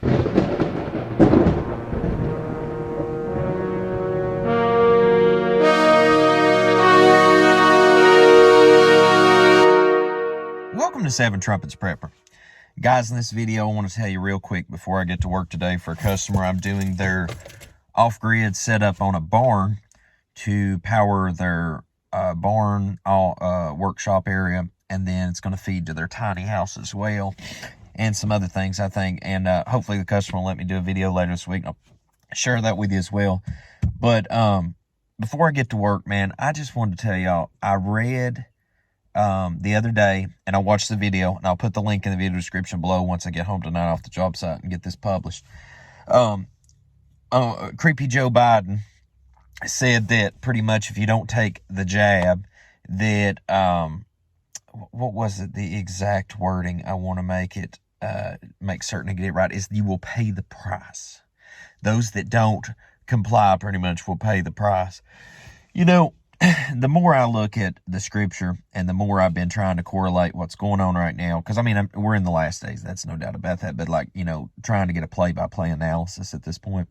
Welcome to Seven Trumpets Prepper. Guys, in this video, I want to tell you real quick before I get to work today for a customer. I'm doing their off-grid setup on a barn to power their barn workshop area, and then it's going to feed to their tiny house as well, and some other things, I think. And hopefully the customer will let me do a video later this week. I'll share that with you as well. But before I get to work, man, I just wanted to tell y'all, I read the other day, and I watched the video, and I'll put the link in the video description below once I get home tonight off the job site and get this published. Creepy Joe Biden said that pretty much if you don't take the jab, that, what was it, the exact wording I want to make certain to get it right, is you will pay the price. Those that don't comply pretty much will pay the price. You know, the more I look at the scripture and the more I've been trying to correlate what's going on right now, because I mean, we're in the last days, that's no doubt about that, but like, you know, trying to get a play-by-play analysis at this point,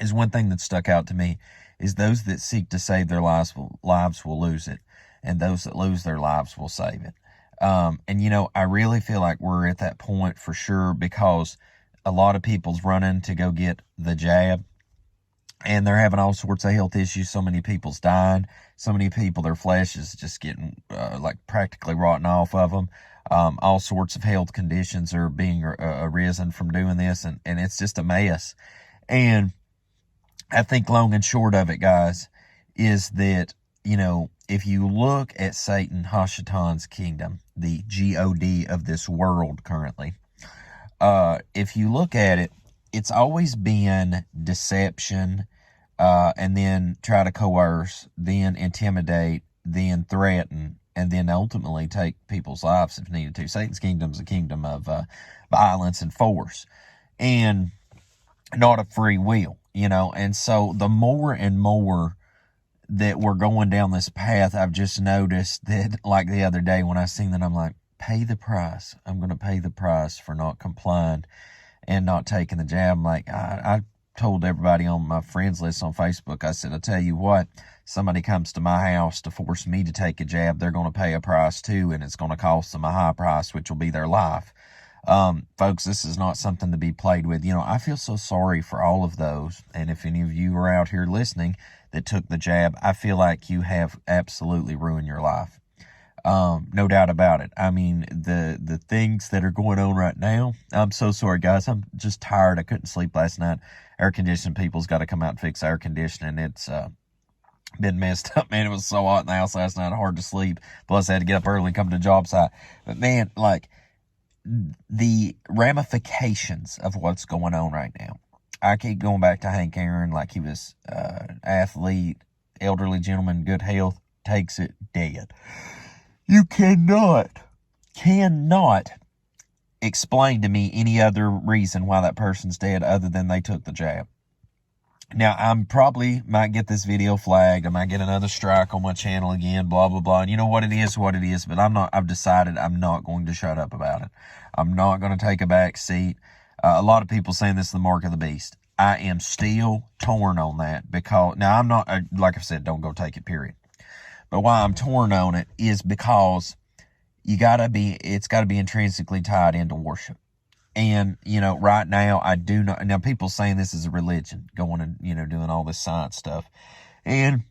is one thing that stuck out to me is those that seek to save their lives will lose it, and those that lose their lives will save it. And, you know, I really feel like we're at that point for sure, because a lot of people's running to go get the jab, and they're having all sorts of health issues. So many people's dying. So many people, their flesh is just getting like practically rotten off of them. All sorts of health conditions are being arisen from doing this, and it's just a mess. And I think long and short of it, guys, is that, you know, if you look at Satan, Hashatan's kingdom, the God of this world currently, if you look at it, it's always been deception, and then try to coerce, then intimidate, then threaten, and then ultimately take people's lives if needed to. Satan's kingdom is a kingdom of violence and force, and not of free will, you know. And so the more and more that we're going down this path, I've just noticed that, like the other day when I seen that, I'm like, pay the price. I'm going to pay the price for not complying and not taking the jab. Like I told everybody on my friends list on Facebook, I said, I tell you what, somebody comes to my house to force me to take a jab, they're going to pay a price too, and it's going to cost them a high price, which will be their life. Folks, this is not something to be played with. You know, I feel so sorry for all of those, and if any of you are out here listening that took the jab, I feel like you have absolutely ruined your life. No doubt about it. I mean, the things that are going on right now, I'm so sorry, guys. I'm just tired. I couldn't sleep last night. Air conditioning people's got to come out and fix air conditioning. It's been messed up, man. It was so hot in the house last night, hard to sleep. Plus, I had to get up early and come to the job site. But man, like, the ramifications of what's going on right now. I keep going back to Hank Aaron, like he was athlete, elderly gentleman, good health, takes it dead. You cannot explain to me any other reason why that person's dead other than they took the jab. Now, I'm probably might get this video flagged. I might get another strike on my channel again, blah, blah, blah. And you know what it is, but I've decided I'm not going to shut up about it. I'm not going to take a back seat. A lot of people saying this is the mark of the beast. I am still torn on that because, now I'm not, like I said, don't go take it, period. But why I'm torn on it is because it's got to be intrinsically tied into worship. And, you know, right now, I do not, now people saying this is a religion, going and, you know, doing all this science stuff. And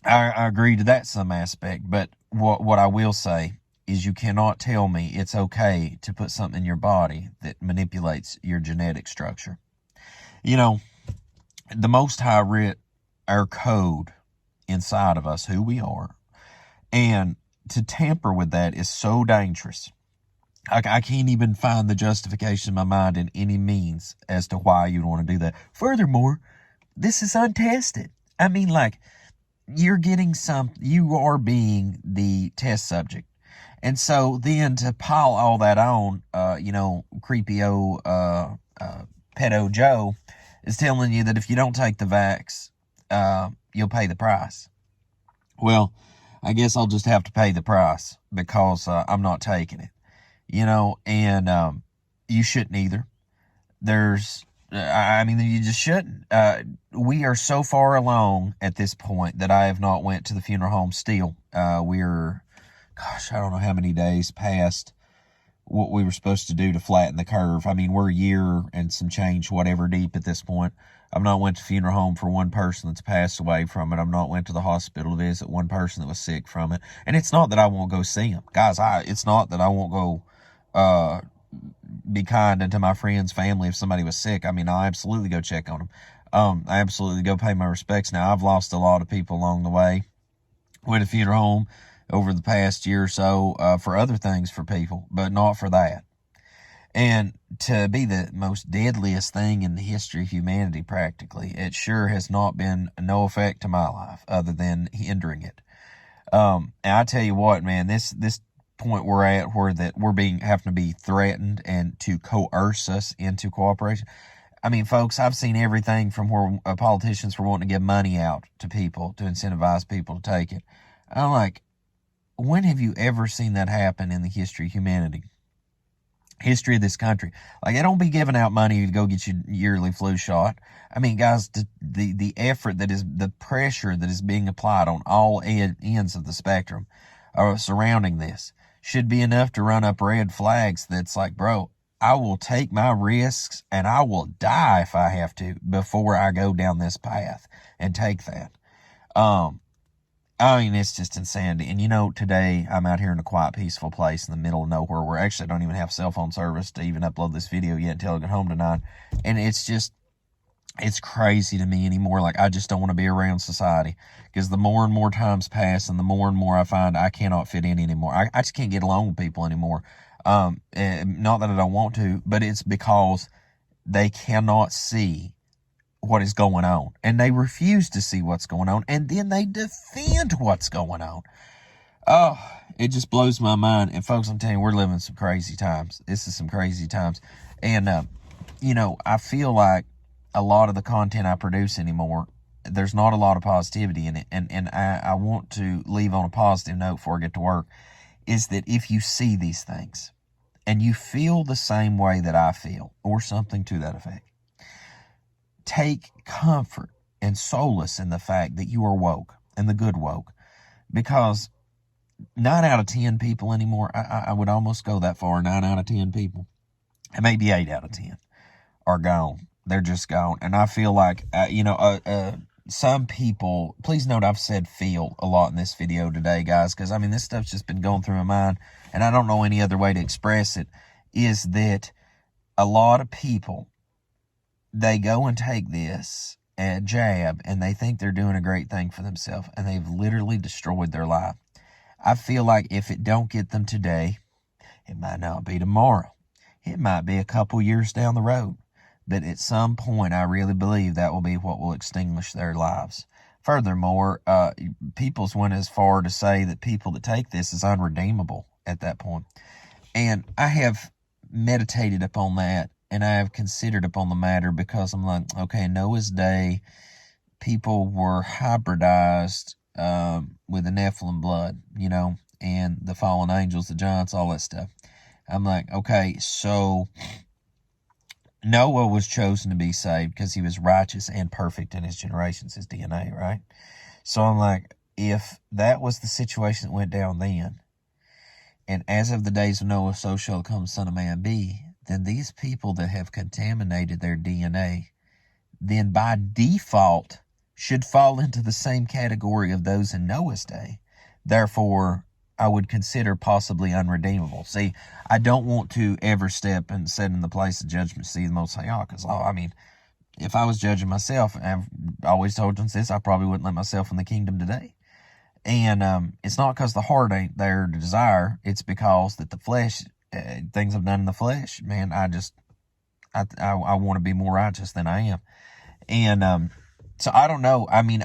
I agree to that some aspect, but what I will say is you cannot tell me it's okay to put something in your body that manipulates your genetic structure. You know, the Most High writ our code inside of us, who we are, and to tamper with that is so dangerous. I can't even find the justification in my mind in any means as to why you'd want to do that. Furthermore, this is untested. I mean, like, you are being the test subject. And so then to pile all that on, you know, creepy old pedo Joe is telling you that if you don't take the vax, you'll pay the price. Well, I guess I'll just have to pay the price because I'm not taking it. You know, and you shouldn't either. there's, I mean, you just shouldn't. We are so far along at this point that I have not went to the funeral home still. We're, gosh, I don't know how many days past what we were supposed to do to flatten the curve. I mean, we're a year and some change, whatever, deep at this point. I've not went to funeral home for one person that's passed away from it. I've not went to the hospital to visit one person that was sick from it. And it's not that I won't go see them. Guys, it's not that I won't go be kind unto my friends' family if somebody was sick. I mean, I'll absolutely go check on them. I absolutely go pay my respects. Now, I've lost a lot of people along the way. Went to funeral home over the past year or so for other things for people, but not for that. And to be the most deadliest thing in the history of humanity, practically, it sure has not been no effect to my life other than hindering it. And I tell you what, man, this point we're at where that we're having to be threatened and to coerce us into cooperation. I mean, folks, I've seen everything from where politicians were wanting to give money out to people to incentivize people to take it. I'm like, when have you ever seen that happen in the history of humanity? History of this country? Like, they don't be giving out money to go get your yearly flu shot. I mean, guys, the effort that is, the pressure that is being applied on all ends of the spectrum surrounding this should be enough to run up red flags. That's like, bro, I will take my risks and I will die if I have to before I go down this path and take that. I mean, it's just insanity. And, you know, today I'm out here in a quiet, peaceful place in the middle of nowhere where actually I don't even have cell phone service to even upload this video yet until I get home tonight. And it's just, it's crazy to me anymore. Like, I just don't want to be around society, because the more and more times pass and the more I find I cannot fit in anymore. I just can't get along with people anymore. Not that I don't want to, but it's because they cannot see what is going on, and they refuse to see what's going on, and then they defend what's going on. Oh, it just blows my mind. And folks, I'm telling you, we're living some crazy times. This is some crazy times. And you know, I feel like a lot of the content I produce anymore, there's not a lot of positivity in it. And I want to leave on a positive note before I get to work, is that if you see these things and you feel the same way that I feel, or something to that effect, take comfort and solace in the fact that you are woke, and the good woke, because 9 out of 10 people anymore, I would almost go that far, 9 out of 10 people, and maybe 8 out of 10 are gone. They're just gone. And I feel like, some people, please note I've said feel a lot in this video today, guys, because I mean, this stuff's just been going through my mind, and I don't know any other way to express it, is that a lot of people, they go and take this jab and they think they're doing a great thing for themselves, and they've literally destroyed their life. I feel like if it don't get them today, it might not be tomorrow. It might be a couple years down the road. But at some point, I really believe that will be what will extinguish their lives. Furthermore, people's went as far to say that people that take this is unredeemable at that point. And I have meditated upon that, and I have considered upon the matter, because I'm like, okay, in Noah's day, people were hybridized with the Nephilim blood, you know, and the fallen angels, the giants, all that stuff. I'm like, okay, so Noah was chosen to be saved because he was righteous and perfect in his generations, his DNA, right? So I'm like, if that was the situation that went down then, and as of the days of Noah, so shall come the Son of Man be, then these people that have contaminated their DNA, then by default should fall into the same category of those in Noah's day. Therefore, I would consider possibly unredeemable. See, I don't want to ever step and sit in the place of judgment seat of the Most High, because, I mean, if I was judging myself, I've always told them this, I probably wouldn't let myself in the kingdom today. And it's not because the heart ain't there to desire. It's because that the flesh, things I've done in the flesh, man, I want to be more righteous than I am. And so I don't know. I mean,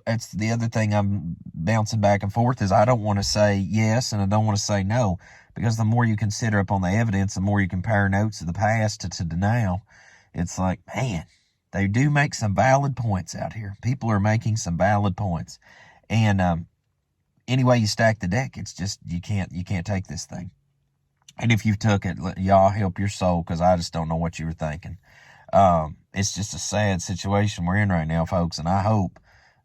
it's the other thing I'm bouncing back and forth is I don't want to say yes and I don't want to say no, because the more you consider upon the evidence, the more you compare notes of the past to now, it's like, man, they do make some valid points out here. People are making some valid points. And any way you stack the deck, it's just, you can't take this thing. And if you've took it, y'all help your soul, because I just don't know what you were thinking. It's just a sad situation we're in right now, folks. And I hope,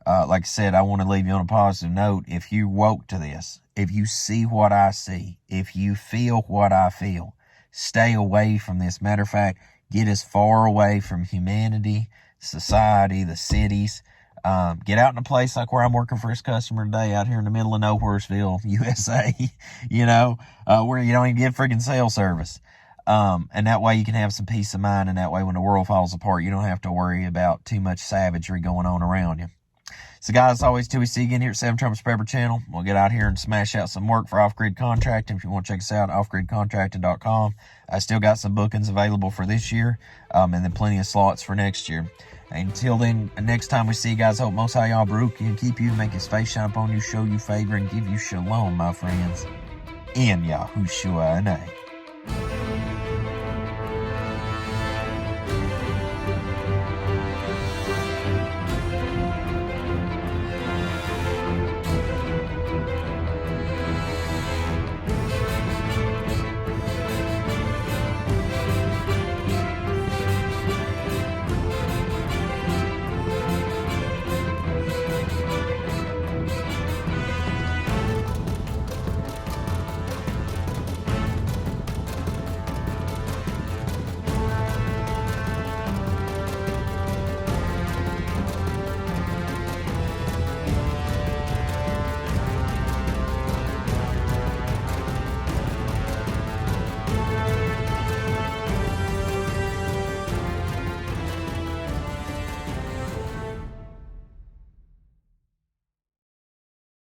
like I said, I want to leave you on a positive note. If you woke to this, if you see what I see, if you feel what I feel, stay away from this. Matter of fact, get as far away from humanity, society, the cities. Get out in a place like where I'm working for this customer today, out here in the middle of Nowheresville, USA, where you don't even get freaking cell service. And that way you can have some peace of mind, and that way when the world falls apart, you don't have to worry about too much savagery going on around you. So guys, always till we see you again here at 7 Trumpets Prepper Channel. We'll get out here and smash out some work for off-grid contracting. If you want to check us out, offgridcontracting.com. I still got some bookings available for this year, and then plenty of slots for next year. Until then, next time we see you guys, hope most high y'all Baruch and keep you, make his face shine upon you, show you favor, and give you shalom, my friends. In Yahushua name.